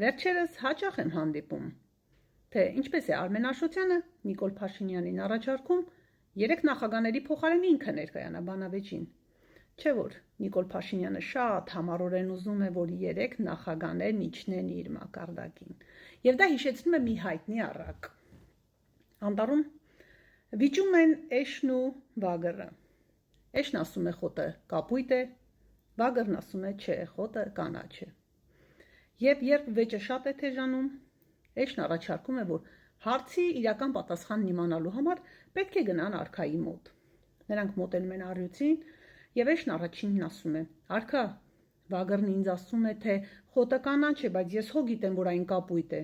Վերջերս հաճախ եմ հանդիպում, թե ինչպես է Արմեն Աշոտյանը Նիկոլ Փաշինյանին առաջարկում 3 նախագաների փոխարեն ինքը ներկայանա բանավեճին։ Չէ՞ որ Նիկոլ Փաշինյանը շատ համառորեն ուզում է, որ 3 նախագաներն իջնեն իր մակարդակին։ Եվ դա հիշեցնում է մի հայտնի առակ։ Անտառում վիճում են էշն ու վագրը։ Էշն ասում է խոտը կապույտ է, վագրն ասում է չէ, խոտը կանաչ է։ Եվ երբ վեճը շատ է թեժանում, էշն առաջարկում է, որ հարցի իրական պատասխանն իմանալու համար պետք է գնան արքայի մոտ։ Նրանք մոտենում են առյուծին, եւ էշն առաջինն ասում է. «Արքա, վագրն ինձ ասում է, թե խոտը կանաչ է, բայց ես հո գիտեմ, որ այն կապույտ է»։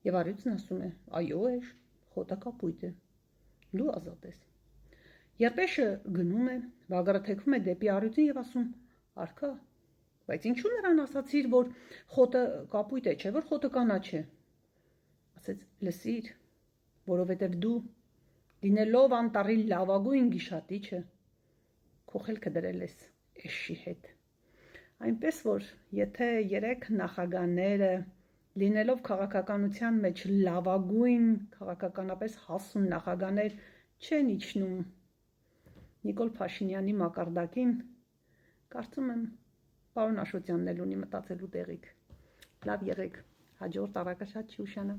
Եվ առյուծն ասում է. «Այո, էշ, խոտը կապույտ է։ Դու ազատ ես»։ Երբ էշը գնում է, վագրը թեքվում է դեպի առյուծին եւ ասում. «Արքա, բայց ինչու նրան ասացիր, որ խոտը կապույտ է, չէ՞ որ խոտը կանաչ է»։ Ասեց. «Լսիր, որովհետեւ դու, լինելով անտառի լավագույն գիշատիչը, քո խելքը դրել ես էշի հետ»։ Այնպես որ, եթե 3 նախագաները, լինելով քաղաքականության մեջ լավագույն, քաղաքականապես հասուն նախագաներ, չեն իջնում Նիկոլ Փաշինյանի մակարդակին, կարծում եմ, պարոն Աշոտյանն էլ ունի մտածելու տեղիք։ Լավ եղեք, հաջորդ առակը շատ չի ուշանա։